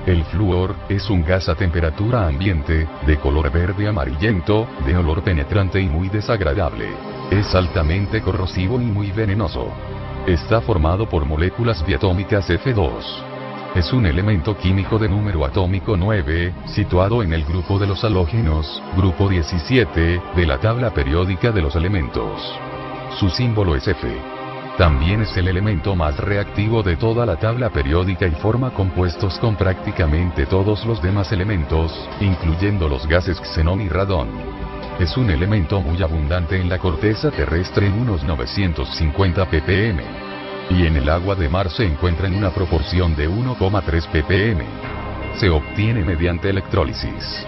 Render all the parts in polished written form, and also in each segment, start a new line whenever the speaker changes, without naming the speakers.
El flúor es un gas a temperatura ambiente, de color verde amarillento, de olor penetrante y muy desagradable. Es altamente corrosivo y muy venenoso. Está formado por moléculas diatómicas F2. Es un elemento químico de número atómico 9, situado en el grupo de los halógenos, grupo 17, de la tabla periódica de los elementos. Su símbolo es F. También es el elemento más reactivo de toda la tabla periódica y forma compuestos con prácticamente todos los demás elementos, incluyendo los gases xenón y radón. Es un elemento muy abundante en la corteza terrestre en unos 950 ppm. Y en el agua de mar se encuentra en una proporción de 1,3 ppm. Se obtiene mediante electrólisis.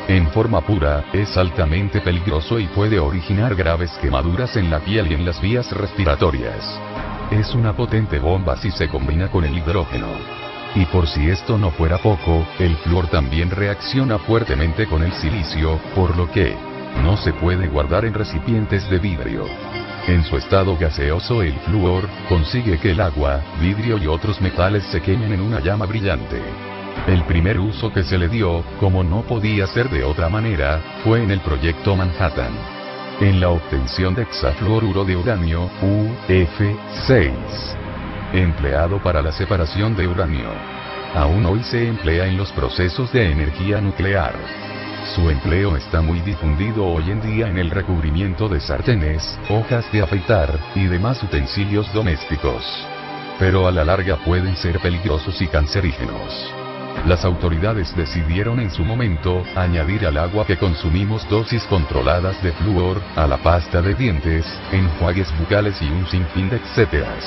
En forma pura, es altamente peligroso y puede originar graves quemaduras en la piel y en las vías respiratorias. Es una potente bomba si se combina con el hidrógeno. Y por si esto no fuera poco, el flúor también reacciona fuertemente con el silicio, por lo que no se puede guardar en recipientes de vidrio. En su estado gaseoso el flúor consigue que el agua, vidrio y otros metales se quemen en una llama brillante. El primer uso que se le dio, como no podía ser de otra manera, fue en el proyecto Manhattan. En la obtención de hexafluoruro de uranio, UF6. Empleado para la separación de uranio. Aún hoy se emplea en los procesos de energía nuclear. Su empleo está muy difundido hoy en día en el recubrimiento de sartenes, hojas de afeitar, y demás utensilios domésticos. Pero a la larga pueden ser peligrosos y cancerígenos. Las autoridades decidieron en su momento, añadir al agua que consumimos dosis controladas de flúor, a la pasta de dientes, enjuagues bucales y un sinfín de etcéteras.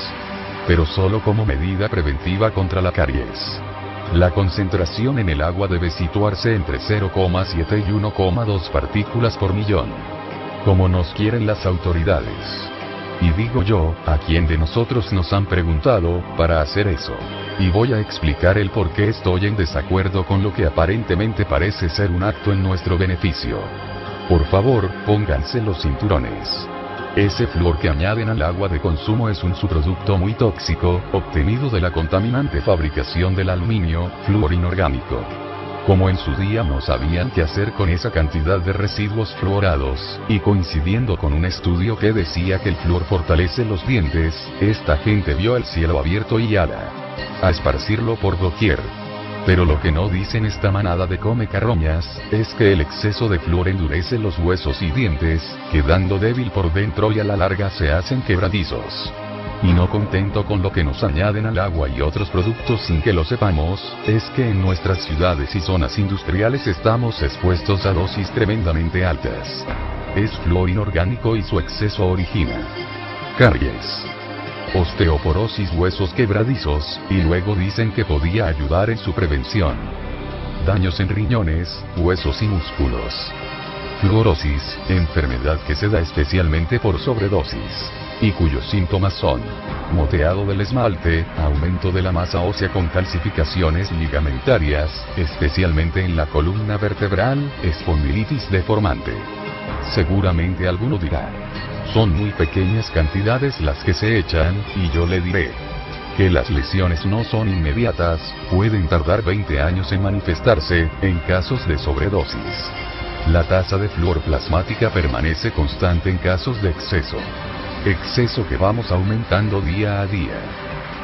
Pero solo como medida preventiva contra la caries. La concentración en el agua debe situarse entre 0,7 y 1,2 partículas por millón. Como nos quieren las autoridades. Y digo yo, ¿a quién de nosotros nos han preguntado, para hacer eso? Y voy a explicar el por qué estoy en desacuerdo con lo que aparentemente parece ser un acto en nuestro beneficio. Por favor, pónganse los cinturones. Ese flúor que añaden al agua de consumo es un subproducto muy tóxico, obtenido de la contaminante fabricación del aluminio, flúor inorgánico. Como en su día no sabían qué hacer con esa cantidad de residuos fluorados, y coincidiendo con un estudio que decía que el flúor fortalece los dientes, esta gente vio el cielo abierto y a esparcirlo por doquier. Pero lo que no dicen esta manada de come carroñas, es que el exceso de flúor endurece los huesos y dientes, quedando débil por dentro y a la larga se hacen quebradizos. Y no contento con lo que nos añaden al agua y otros productos sin que lo sepamos, es que en nuestras ciudades y zonas industriales estamos expuestos a dosis tremendamente altas. Es flúor inorgánico y su exceso origina caries, osteoporosis, huesos quebradizos, y luego dicen que podía ayudar en su prevención. Daños en riñones, huesos y músculos. Fluorosis, enfermedad que se da especialmente por sobredosis. Y cuyos síntomas son moteado del esmalte, aumento de la masa ósea con calcificaciones ligamentarias, especialmente en la columna vertebral, espondilitis deformante. Seguramente alguno dirá, son muy pequeñas cantidades las que se echan, y yo le diré que las lesiones no son inmediatas, pueden tardar 20 años en manifestarse, en casos de sobredosis. La tasa de flúor plasmática permanece constante en casos de exceso. Exceso que vamos aumentando día a día.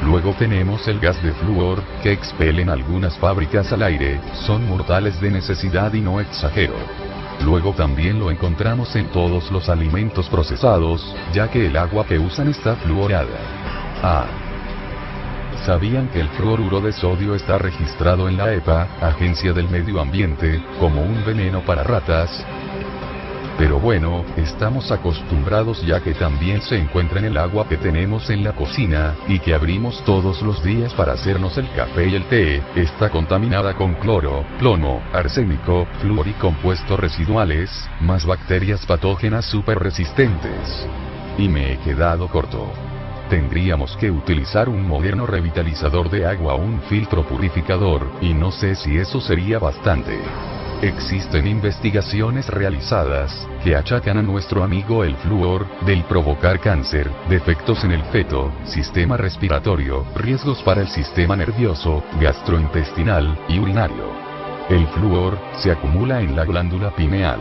Luego tenemos el gas de flúor, que expelen algunas fábricas al aire, son mortales de necesidad y no exagero. Luego también lo encontramos en todos los alimentos procesados, ya que el agua que usan está fluorada. ¿Sabían que el fluoruro de sodio está registrado en la EPA, Agencia del Medio Ambiente, como un veneno para ratas? Pero bueno, estamos acostumbrados ya que también se encuentra en el agua que tenemos en la cocina, y que abrimos todos los días para hacernos el café y el té, está contaminada con cloro, plomo, arsénico, flúor y compuestos residuales, más bacterias patógenas súper resistentes. Y me he quedado corto. Tendríamos que utilizar un moderno revitalizador de agua o un filtro purificador, y no sé si eso sería bastante. Existen investigaciones realizadas, que achacan a nuestro amigo el flúor, del provocar cáncer, defectos en el feto, sistema respiratorio, riesgos para el sistema nervioso, gastrointestinal, y urinario. El flúor, se acumula en la glándula pineal,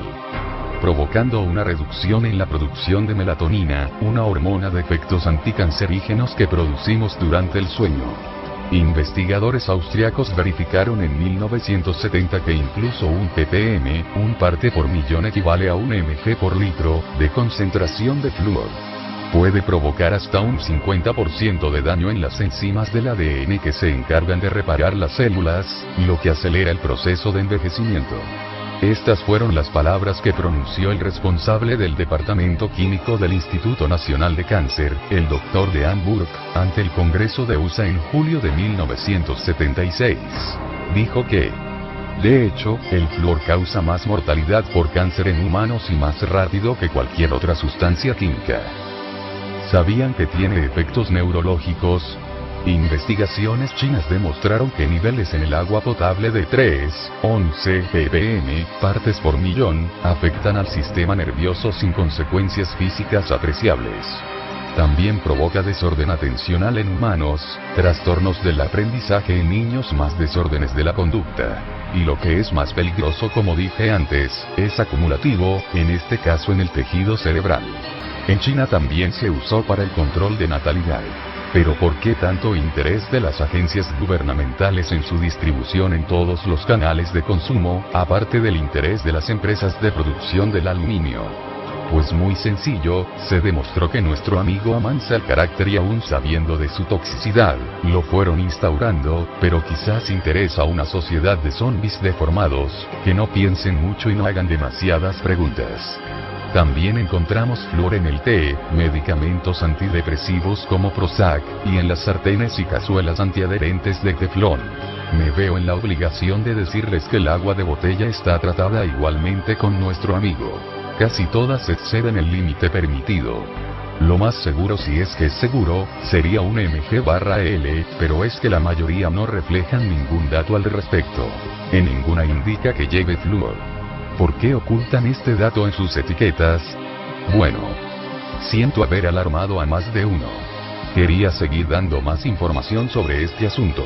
provocando una reducción en la producción de melatonina, una hormona de efectos anticancerígenos que producimos durante el sueño. Investigadores austriacos verificaron en 1970 que incluso un ppm, un parte por millón equivale a un mg por litro, de concentración de flúor. Puede provocar hasta un 50% de daño en las enzimas del ADN que se encargan de reparar las células, lo que acelera el proceso de envejecimiento. Estas fueron las palabras que pronunció el responsable del Departamento Químico del Instituto Nacional de Cáncer, el Dr. de Hamburg, ante el Congreso de USA en julio de 1976. Dijo que, de hecho, el flúor causa más mortalidad por cáncer en humanos y más rápido que cualquier otra sustancia química. ¿Sabían que tiene efectos neurológicos? Investigaciones chinas demostraron que niveles en el agua potable de 3,11 ppm, partes por millón, afectan al sistema nervioso sin consecuencias físicas apreciables. También provoca desorden atencional en humanos, trastornos del aprendizaje en niños, más desórdenes de la conducta. Y lo que es más peligroso, como dije antes, es acumulativo, en este caso en el tejido cerebral. En China también se usó para el control de natalidad. Pero ¿por qué tanto interés de las agencias gubernamentales en su distribución en todos los canales de consumo, aparte del interés de las empresas de producción del aluminio? Pues muy sencillo, se demostró que nuestro amigo amansa el carácter y aún sabiendo de su toxicidad, lo fueron instaurando, pero quizás interesa a una sociedad de zombies deformados, que no piensen mucho y no hagan demasiadas preguntas. También encontramos flúor en el té, medicamentos antidepresivos como Prozac, y en las sartenes y cazuelas antiadherentes de teflón. Me veo en la obligación de decirles que el agua de botella está tratada igualmente con nuestro amigo. Casi todas exceden el límite permitido. Lo más seguro, si es que es seguro, sería un mg/l, pero es que la mayoría no reflejan ningún dato al respecto. En ninguna indica que lleve flúor. ¿Por qué ocultan este dato en sus etiquetas? Bueno, siento haber alarmado a más de uno. Quería seguir dando más información sobre este asunto,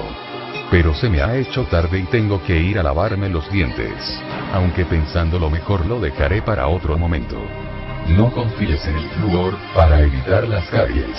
pero se me ha hecho tarde y tengo que ir a lavarme los dientes. Aunque pensándolo mejor lo dejaré para otro momento. No confíes en el flúor para evitar las caries.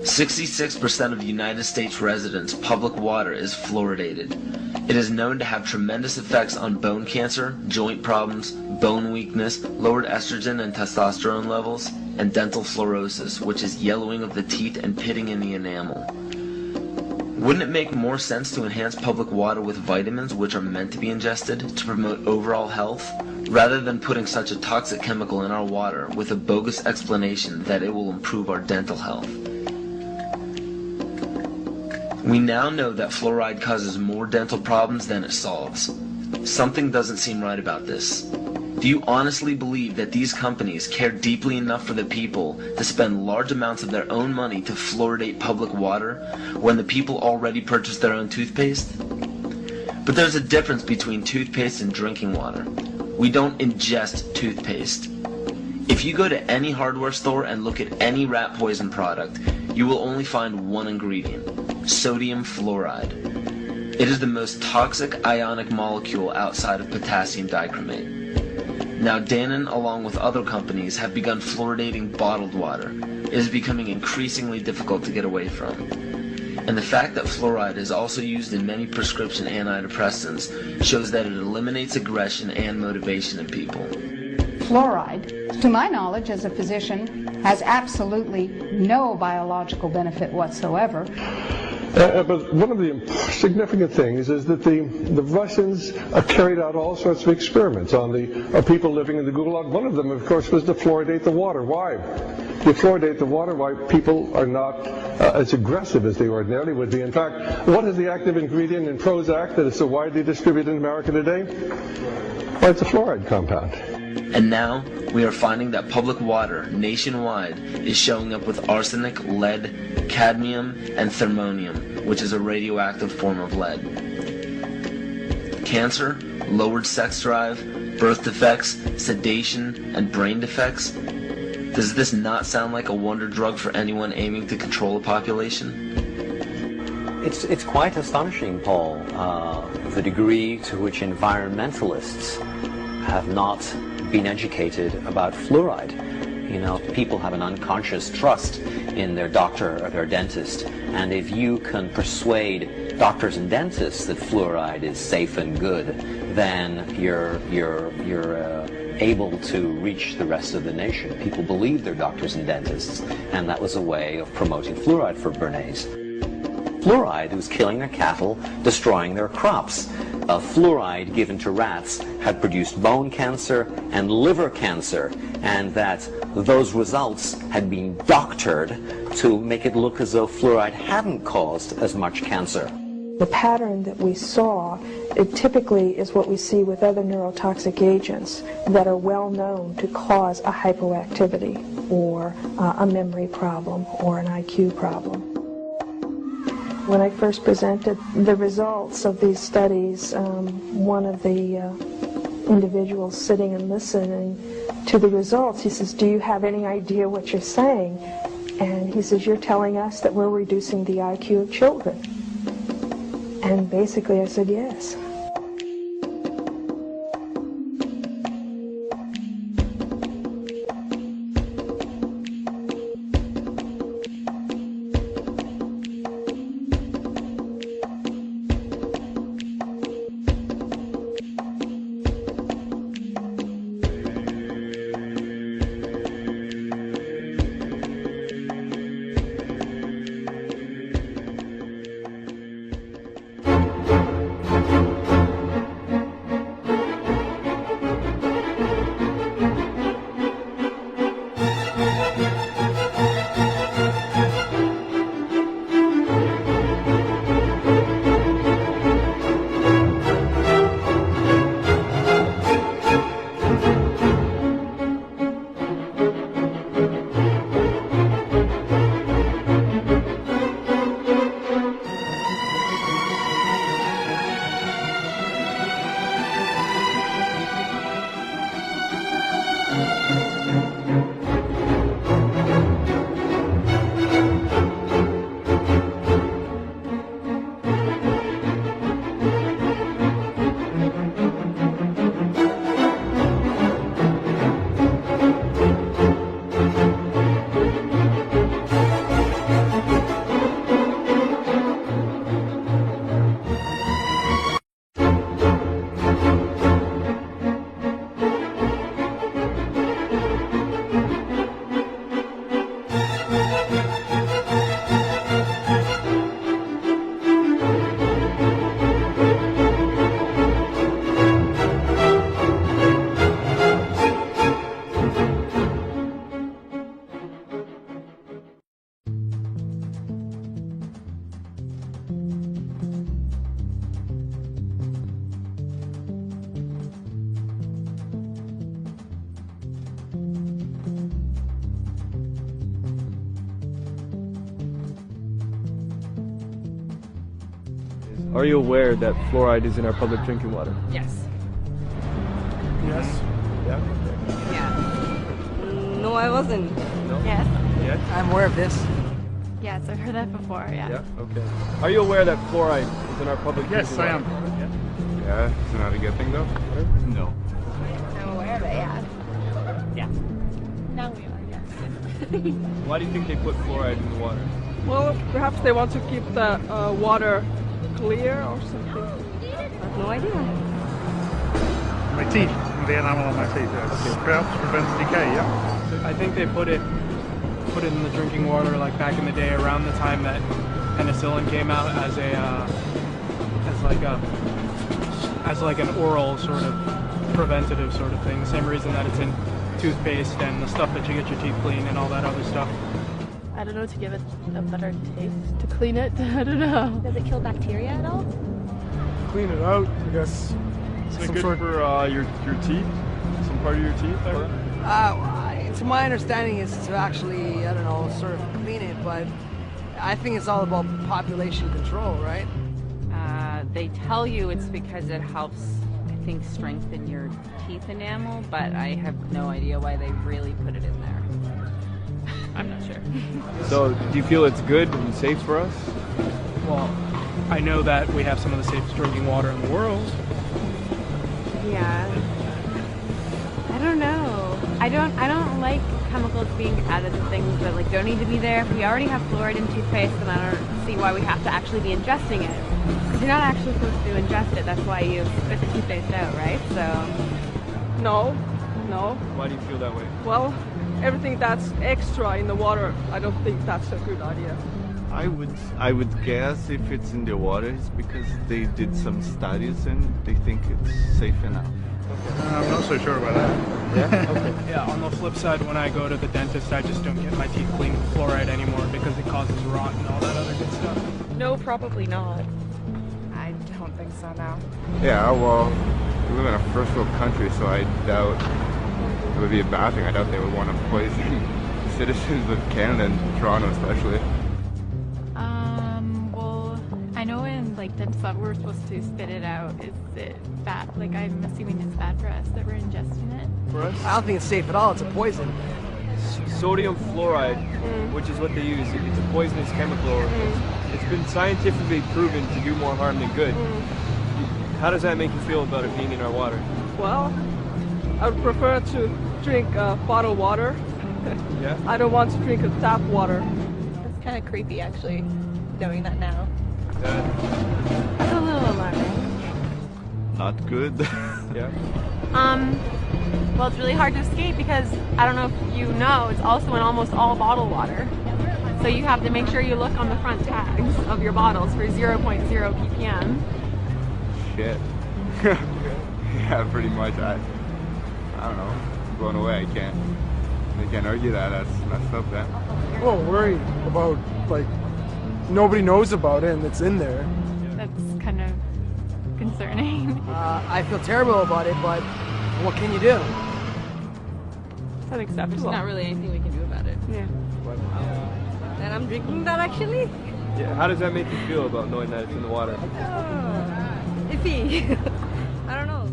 "66% of United States residents' public water is fluoridated. It is known to have tremendous effects on bone cancer, joint problems, bone weakness, lowered estrogen and testosterone levels, and dental fluorosis, which is yellowing of the teeth and pitting in the enamel. Wouldn't it make more sense to enhance public water with vitamins which are meant to be ingested to promote overall health, rather than putting such a toxic chemical in our water with a bogus explanation that it will improve our dental health? We now know that fluoride causes more dental problems than it solves. Something doesn't seem right about this. Do you honestly believe that these companies care deeply enough for the people to spend large amounts of their own money to fluoridate public water when the people already purchase their own toothpaste? But there's a difference between toothpaste and drinking water. We don't ingest toothpaste. If you go to any hardware store and look at any rat poison product, you will only find one ingredient: sodium fluoride. It is the most toxic ionic molecule outside of potassium dichromate. Now Dannon, along with other companies, have begun fluoridating bottled water. It is becoming increasingly difficult to get away from. And the fact that fluoride is also used in many prescription antidepressants shows that it eliminates aggression and motivation in people.
Fluoride, to my knowledge as a physician, has absolutely no biological benefit whatsoever.
But one of the significant things is that the Russians carried out all sorts of experiments on the people living in the Gulag. One of them, of course, was to fluoridate the water. Why? You fluoridate the water, why people are not as aggressive as they ordinarily would be. In fact, what is the active ingredient in Prozac that is so widely distributed in America today? Well, it's a fluoride compound.
And now, we are finding that public water nationwide is showing up with arsenic, lead, cadmium, and thermonium, which is a radioactive form of lead. Cancer, lowered sex drive, birth defects, sedation, and brain defects. Does this not sound like a wonder drug for anyone aiming to control a population?
It's quite astonishing, Paul, the degree to which environmentalists have not been educated about fluoride. You know, people have an unconscious trust in their doctor or their dentist, and if you can persuade doctors and dentists that fluoride is safe and good, then you're able to reach the rest of the nation. People believe their doctors and dentists, and that was a way of promoting fluoride for Bernays. Fluoride was killing their cattle, destroying their crops. Fluoride given to rats had produced bone cancer and liver cancer, and that those results had been doctored to make it look as though fluoride hadn't caused as much cancer.
The pattern that we saw, it typically is what we see with other neurotoxic agents that are well known to cause a hypoactivity or a memory problem or an IQ problem. When I first presented the results of these studies, one of the individuals sitting and listening to the results, he says, "Do you have any idea what you're saying?" And he says, "You're telling us that we're reducing the IQ of children." And basically I said, yes.
Are you aware that fluoride is in our public drinking water?
Yes.
Yes. Yeah.
Yeah. No, I wasn't.
No?
Yes.
Yes?
I'm aware of this.
Yes, I've heard that before, yeah.
Yeah, okay. Are you aware that fluoride is in our public drinking water?
Yes, I am. Yeah, it's not a good thing though? No.
I'm aware of it, yeah. Yeah. Now we are, yes.
Why do you think they put fluoride in the water?
Well, perhaps they want to keep the water clear or something. I have no idea.
My teeth, the enamel on my teeth, yes. Perhaps prevent decay, yeah.
I think they put it in the drinking water like back in the day, around the time that penicillin came out, as like an oral sort of preventative sort of thing. The same reason that it's in toothpaste and the stuff that you get your teeth clean and all that other stuff.
I don't know, to give it a better taste, to clean it. I don't know.
Does it kill bacteria at all?
Clean it out, I guess.
Is it good for your teeth? Some part of your teeth there?
To my understanding is to actually, I don't know, sort of clean it, but I think it's all about population control, right?
They tell you it's because it helps, I think, strengthen your teeth enamel, but I have no idea why they really put it in there. I'm not sure.
So, do you feel it's good and safe for us? Well, I know that we have some of the safest drinking water in the world.
Yeah. I don't know. I don't like chemicals being added to things that like don't need to be there. If we already have fluoride in toothpaste, then I don't see why we have to actually be ingesting it. Because you're not actually supposed to ingest it. That's why you spit the toothpaste out, right? So.
No.
Why do you feel that way?
Well, everything that's extra in the water, I don't think that's a good idea.
I would guess if it's in the water, it's because they did some studies and they think it's safe enough.
I'm not so sure about that.
Yeah? Okay. Yeah, on the flip side, when I go to the dentist, I just don't get my teeth cleaned with fluoride anymore because it causes rot and all that other good stuff.
No, probably not.
I don't think so, no.
Yeah, well, we live in a first world country, so I doubt it would be a bad thing. I doubt they would want to poison citizens of Canada and Toronto especially.
Well, I know in like dental stuff we're supposed to spit it out. Is it bad? Like, I'm assuming it's bad for us that we're ingesting it.
For us?
I don't think it's safe at all. It's a poison.
Sodium fluoride, which is what they use, it's a poisonous chemical. It's been scientifically proven to do more harm than good. How does that make you feel about it being in our water?
Well, I would prefer to drink bottled water.
Yeah?
I don't want to drink tap water.
That's kind of creepy, actually, knowing that now.
That's a little alarming.
Not good.
Yeah.
Well, it's really hard to escape because, I don't know if you know, it's also in almost all bottled water. So you have to make sure you look on the front tags of your bottles for 0.0 ppm.
Shit. Yeah, pretty much. I don't know. I'm blown away. I can't argue that. That's messed up, then.
Well, worried about, like, nobody knows about it and it's in there.
That's kind of concerning.
I feel terrible about it, but what can you do?
It's unacceptable.
There's not really anything we can do about it.
Yeah.
And I'm drinking that, actually?
Yeah. How does that make you feel about knowing that it's in the water?
Iffy. I don't know.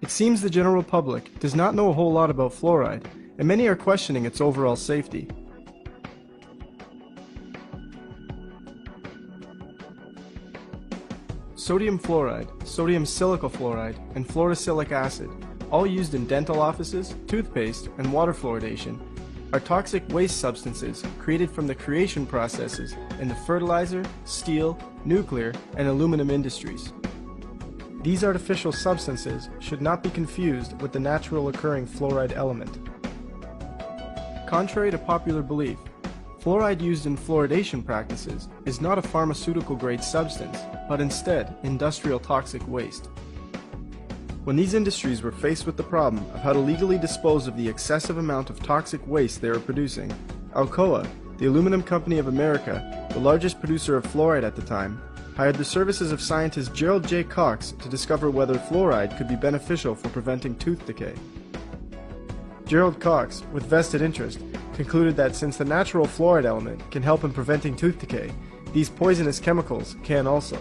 It seems the general public does not know a whole lot about fluoride, and many are questioning its overall safety. Sodium fluoride, sodium silicate fluoride, and fluorosilicic acid, all used in dental offices, toothpaste, and water fluoridation, are toxic waste substances created from the creation processes in the fertilizer, steel, nuclear, and aluminum industries. These artificial substances should not be confused with the natural occurring fluoride element. Contrary to popular belief, fluoride used in fluoridation practices is not a pharmaceutical-grade substance, but instead industrial toxic waste. When these industries were faced with the problem of how to legally dispose of the excessive amount of toxic waste they were producing, Alcoa, the Aluminum Company of America, the largest producer of fluoride at the time, hired the services of scientist Gerald J. Cox to discover whether fluoride could be beneficial for preventing tooth decay. Gerald Cox, with vested interest, concluded that since the natural fluoride element can help in preventing tooth decay, these poisonous chemicals can also.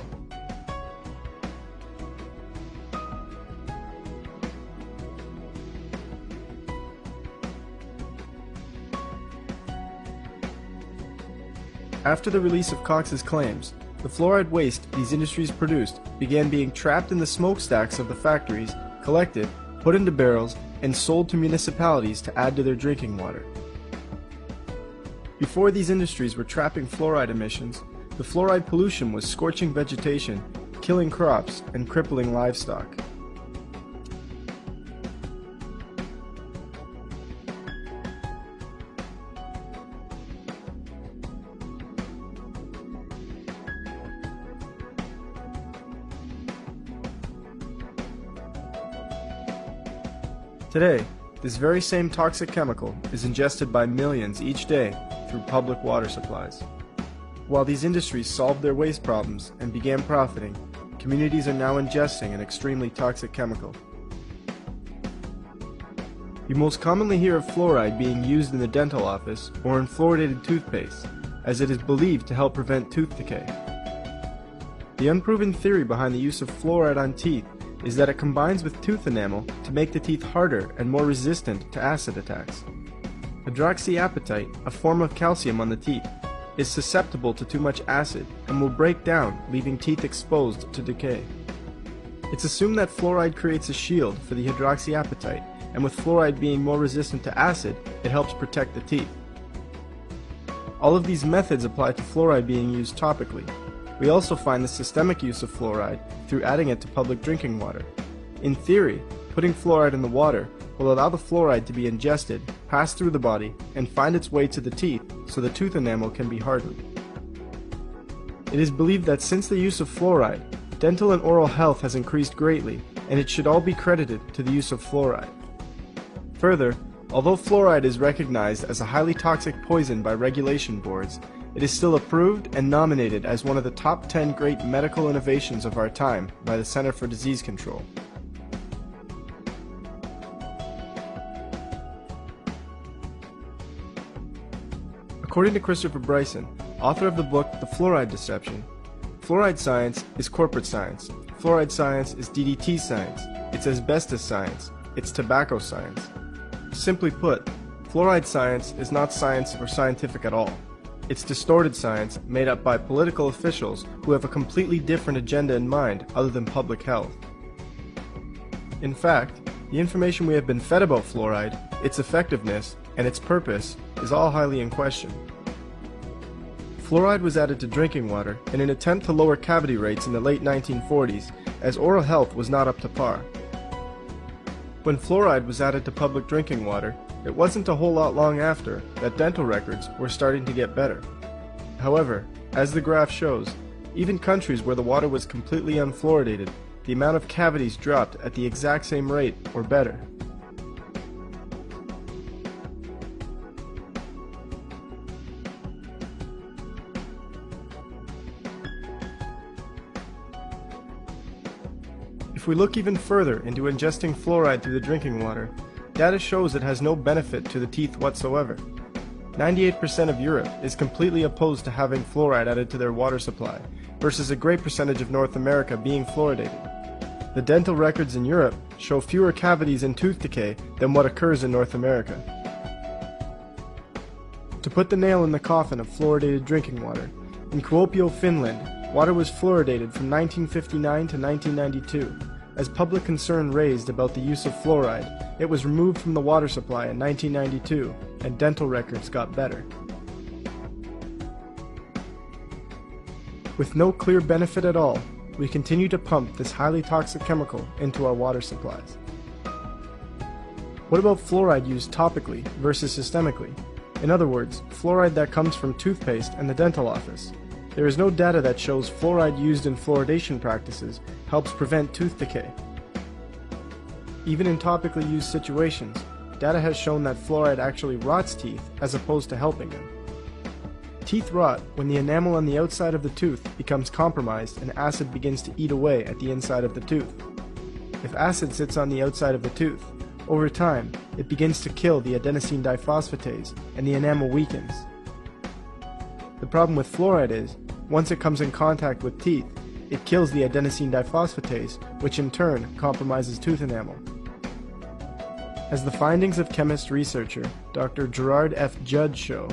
After the release of Cox's claims, the fluoride waste these industries produced began being trapped in the smokestacks of the factories collected, put into barrels, and sold to municipalities to add to their drinking water. Before these industries were trapping fluoride emissions, the fluoride pollution was scorching vegetation, killing crops, and crippling livestock. Today, this very same toxic chemical is ingested by millions each day through public water supplies. While these industries solved their waste problems and began profiting, communities are now ingesting an extremely toxic chemical. You most commonly hear of fluoride being used in the dental office or in fluoridated toothpaste, as it is believed to help prevent tooth decay. The unproven theory behind the use of fluoride on teeth is that it combines with tooth enamel to make the teeth harder and more resistant to acid attacks. Hydroxyapatite, a form of calcium on the teeth, is susceptible to too much acid and will break down, leaving teeth exposed to decay. It's assumed that fluoride creates a shield for the hydroxyapatite, and with fluoride being more resistant to acid, it helps protect the teeth. All of these methods apply to fluoride being used topically. We also find the systemic use of fluoride through adding it to public drinking water. In theory, putting fluoride in the water will allow the fluoride to be ingested, pass through the body, and find its way to the teeth so the tooth enamel can be hardened. It is believed that since the use of fluoride, dental and oral health has increased greatly, and it should all be credited to the use of fluoride. Further, although fluoride is recognized as a highly toxic poison by regulation boards, it is still approved and nominated as one of the top 10 great medical innovations of our time by the Center for Disease Control. According to Christopher Bryson, author of the book The Fluoride Deception, fluoride science is corporate science, fluoride science is DDT science, it's asbestos science, it's tobacco science. Simply put, fluoride science is not science or scientific at all. It's distorted science made up by political officials who have a completely different agenda in mind other than public health. In fact, the information we have been fed about fluoride, its effectiveness, and its purpose is all highly in question. Fluoride was added to drinking water in an attempt to lower cavity rates in the late 1940s, as oral health was not up to par. When fluoride was added to public drinking water, it wasn't a whole lot long after that dental records were starting to get better. However, as the graph shows, even countries where the water was completely unfluoridated, the amount of cavities dropped at the exact same rate or better. If we look even further into ingesting fluoride through the drinking water, data shows it has no benefit to the teeth whatsoever. 98% of Europe is completely opposed to having fluoride added to their water supply, versus a great percentage of North America being fluoridated. The dental records in Europe show fewer cavities and tooth decay than what occurs in North America. To put the nail in the coffin of fluoridated drinking water, in Kuopio, Finland, water was fluoridated from 1959 to 1992. As public concern raised about the use of fluoride, it was removed from the water supply in 1992, and dental records got better. With no clear benefit at all, we continue to pump this highly toxic chemical into our water supplies. What about fluoride used topically versus systemically? In other words, fluoride that comes from toothpaste and the dental office. There is no data that shows fluoride used in fluoridation practices helps prevent tooth decay. Even in topically used situations, data has shown that fluoride actually rots teeth as opposed to helping them. Teeth rot when the enamel on the outside of the tooth becomes compromised and acid begins to eat away at the inside of the tooth. If acid sits on the outside of the tooth, over time, it begins to kill the adenosine diphosphatase and the enamel weakens. The problem with fluoride is, once it comes in contact with teeth, it kills the adenosine diphosphatase, which in turn compromises tooth enamel. As the findings of chemist researcher Dr. Gerard F. Judd show,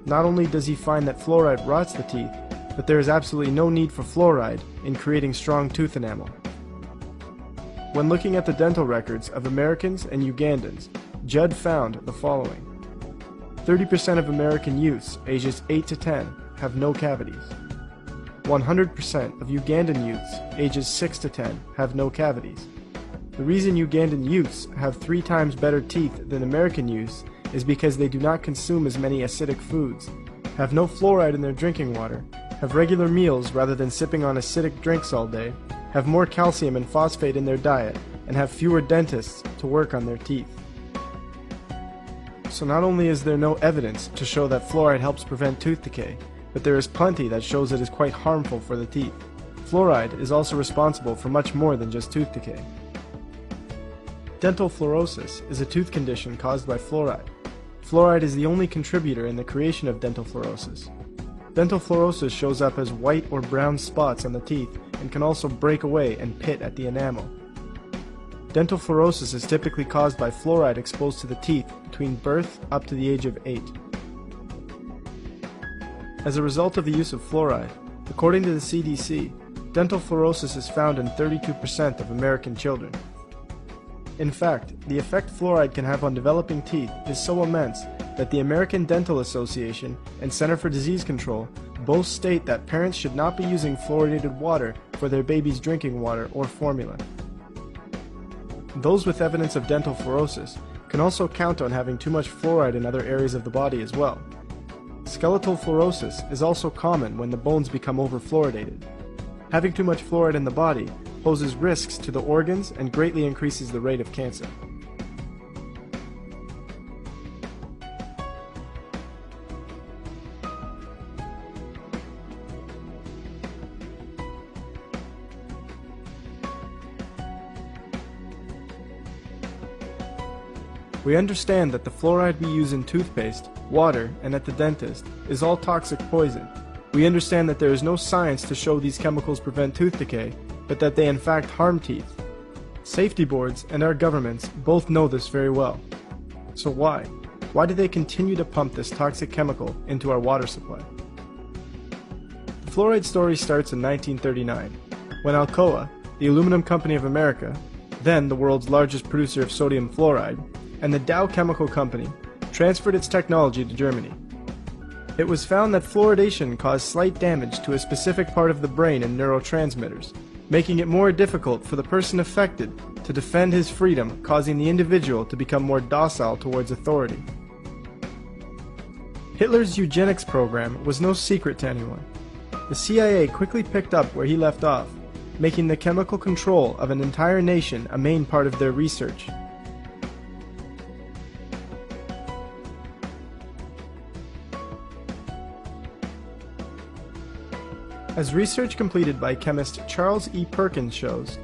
not only does he find that fluoride rots the teeth, but there is absolutely no need for fluoride in creating strong tooth enamel. when looking at the dental records of Americans and Ugandans, Judd found the following. 30% of American youths ages 8 to 10 have no cavities. 100% of Ugandan youths ages 6 to 10 have no cavities. The reason Ugandan youths have 3 times better teeth than American youths is because they do not consume as many acidic foods, have no fluoride in their drinking water, have regular meals rather than sipping on acidic drinks all day, have more calcium and phosphate in their diet, and have fewer dentists to work on their teeth. So not only is there no evidence to show that fluoride helps prevent tooth decay, but there is plenty that shows it is quite harmful for the teeth. Fluoride is also responsible for much more than just tooth decay. Dental fluorosis is a tooth condition caused by fluoride. Fluoride is the only contributor in the creation of dental fluorosis. Dental fluorosis shows up as white or brown spots on the teeth and can also break away and pit at the enamel. Dental fluorosis is typically caused by fluoride exposed to the teeth between birth up to the age of 8. As a result of the use of fluoride, according to the CDC, dental fluorosis is found in 32% of American children. In fact, the effect fluoride can have on developing teeth is so immense that the American Dental Association and Center for Disease Control both state that parents should not be using fluoridated water for their baby's drinking water or formula. Those with evidence of dental fluorosis can also count on having too much fluoride in other areas of the body as well. Skeletal fluorosis is also common when the bones become over-fluoridated. Having too much fluoride in the body poses risks to the organs and greatly increases the rate of cancer. We understand that the fluoride we use in toothpaste, water, and at the dentist is all toxic poison. We understand that there is no science to show these chemicals prevent tooth decay, but that they in fact harm teeth. Safety boards and our governments both know this very well. So why? Why do they continue to pump this toxic chemical into our water supply? The fluoride story starts in 1939, when Alcoa, the Aluminum Company of America, then the world's largest producer of sodium fluoride, and the Dow Chemical Company transferred its technology to Germany. It was found that fluoridation caused slight damage to a specific part of the brain and neurotransmitters, making it more difficult for the person affected to defend his freedom, causing the individual to become more docile towards authority. Hitler's eugenics program was no secret to anyone. The CIA quickly picked up where he left off, making the chemical control of an entire nation a main part of their research. As research completed by chemist Charles E. Perkins shows,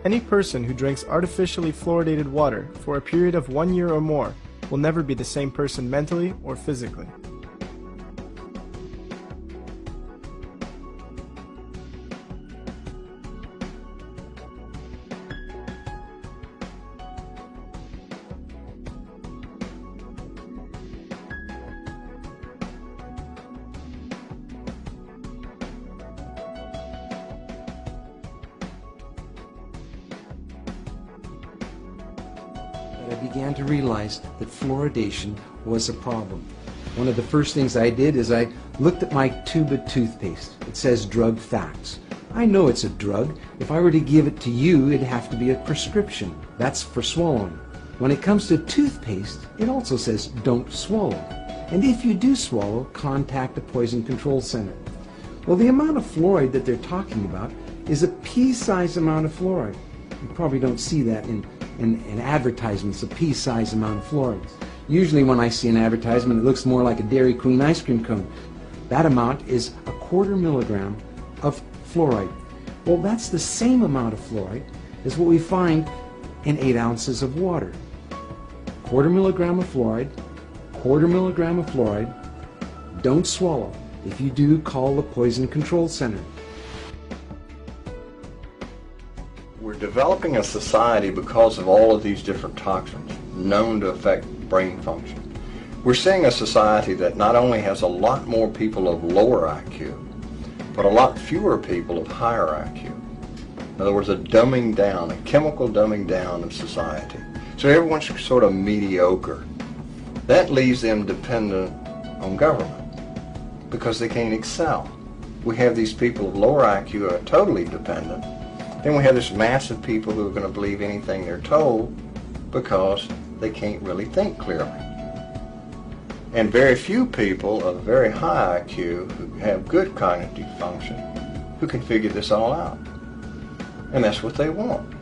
any person who drinks artificially fluoridated water for a period of 1 year or more will never be the same person mentally or physically.
I began to realize that fluoridation was a problem. One of the first things I did is I looked at my tube of toothpaste. It says drug facts. I know it's a drug. If I were to give it to you, it'd have to be a prescription. That's for swallowing. When it comes to toothpaste, it also says don't swallow. And if you do swallow, contact a poison control center. Well, the amount of fluoride that they're talking about is a pea-sized amount of fluoride. You probably don't see that in advertisements, a pea-sized amount of fluoride. Usually when I see an advertisement, it looks more like a Dairy Queen ice cream cone. That amount is 1/4 milligram of fluoride. Well, that's the same amount of fluoride as what we find in 8 ounces of water. 1/4 milligram of fluoride, 1/4 milligram of fluoride. Don't swallow. If you do, call the Poison Control Center.
We're developing a society because of all of these different toxins known to affect brain function. We're seeing a society that not only has a lot more people of lower IQ, but a lot fewer people of higher IQ. In other words, a dumbing down, a chemical dumbing down of society. So everyone's sort of mediocre. That leaves them dependent on government because they can't excel. We have these people of lower IQ who are totally dependent. Then we have this mass of people who are going to believe anything they're told because they can't really think clearly. And very few people of very high IQ who have good cognitive function who can figure this all out. And that's what they want.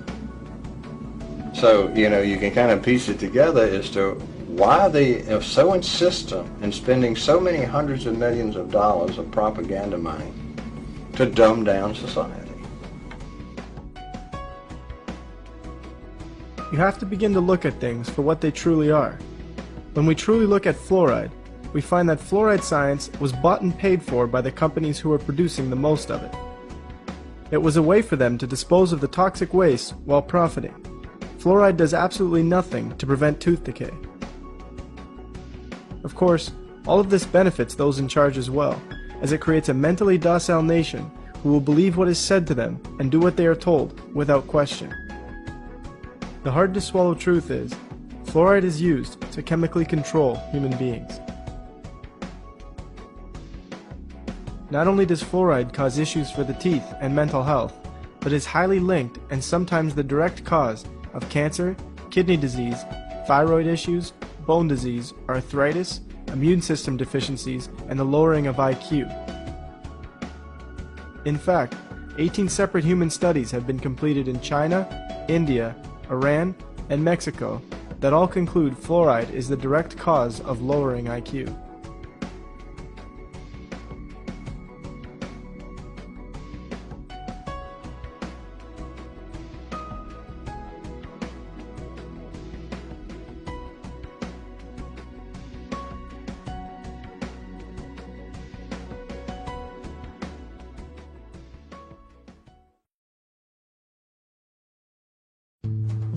So, you can kind of piece it together as to why they are so insistent in spending so many hundreds of millions of dollars of propaganda money to dumb down society.
You have to begin to look at things for what they truly are. When we truly look at fluoride, we find that fluoride science was bought and paid for by the companies who were producing the most of it. It was a way for them to dispose of the toxic waste while profiting. Fluoride does absolutely nothing to prevent tooth decay. Of course, all of this benefits those in charge as well, as it creates a mentally docile nation who will believe what is said to them and do what they are told without question. The hard-to-swallow truth is, fluoride is used to chemically control human beings. Not only does fluoride cause issues for the teeth and mental health, but is highly linked and sometimes the direct cause of cancer, kidney disease, thyroid issues, bone disease, arthritis, immune system deficiencies, and the lowering of IQ. In fact, 18 separate human studies have been completed in China, India, Iran, and Mexico that all conclude fluoride is the direct cause of lowering IQ.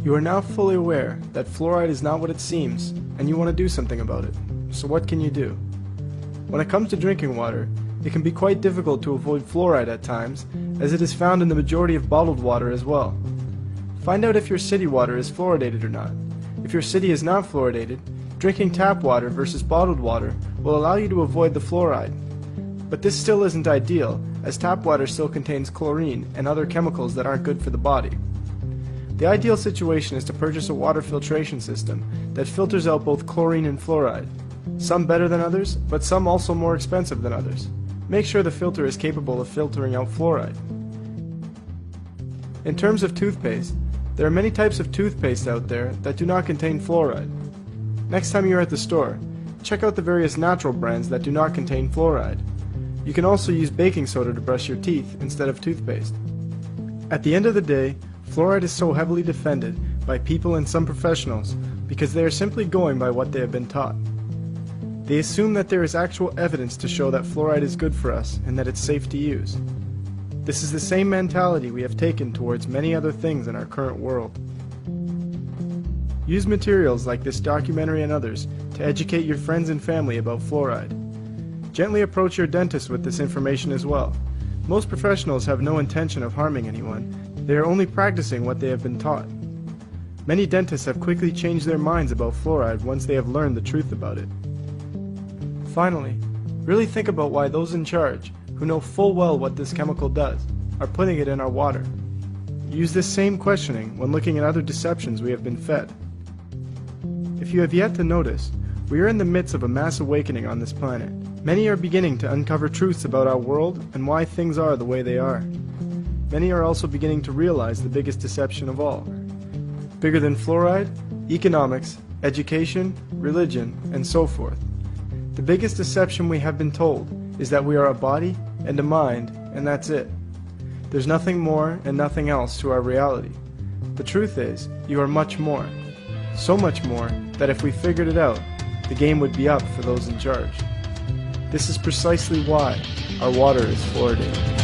You are now fully aware that fluoride is not what it seems, and you want to do something about it. So what can you do? When it comes to drinking water, it can be quite difficult to avoid fluoride at times, as it is found in the majority of bottled water as well. Find out if your city water is fluoridated or not. If your city is not fluoridated, drinking tap water versus bottled water will allow you to avoid the fluoride. But this still isn't ideal, as tap water still contains chlorine and other chemicals that aren't good for the body. The ideal situation is to purchase a water filtration system that filters out both chlorine and fluoride. Some better than others, but some also more expensive than others. Make sure the filter is capable of filtering out fluoride. In terms of toothpaste, there are many types of toothpaste out there that do not contain fluoride. Next time you're at the store, check out the various natural brands that do not contain fluoride. You can also use baking soda to brush your teeth instead of toothpaste. At the end of the day, fluoride is so heavily defended by people and some professionals because they are simply going by what they have been taught. They assume that there is actual evidence to show that fluoride is good for us and that it's safe to use. This is the same mentality we have taken towards many other things in our current world. Use materials like this documentary and others to educate your friends and family about fluoride. Gently approach your dentist with this information as well. Most professionals have no intention of harming anyone. They are only practicing what they have been taught. Many dentists have quickly changed their minds about fluoride once they have learned the truth about it. Finally, really think about why those in charge, who know full well what this chemical does, are putting it in our water. Use this same questioning when looking at other deceptions we have been fed. If you have yet to notice, we are in the midst of a mass awakening on this planet. Many are beginning to uncover truths about our world and why things are the way they are. Many are also beginning to realize the biggest deception of all. Bigger than fluoride, economics, education, religion, and so forth. The biggest deception we have been told is that we are a body and a mind, and that's it. There's nothing more and nothing else to our reality. The truth is, you are much more. So much more that if we figured it out, the game would be up for those in charge. This is precisely why our water is fluoridated.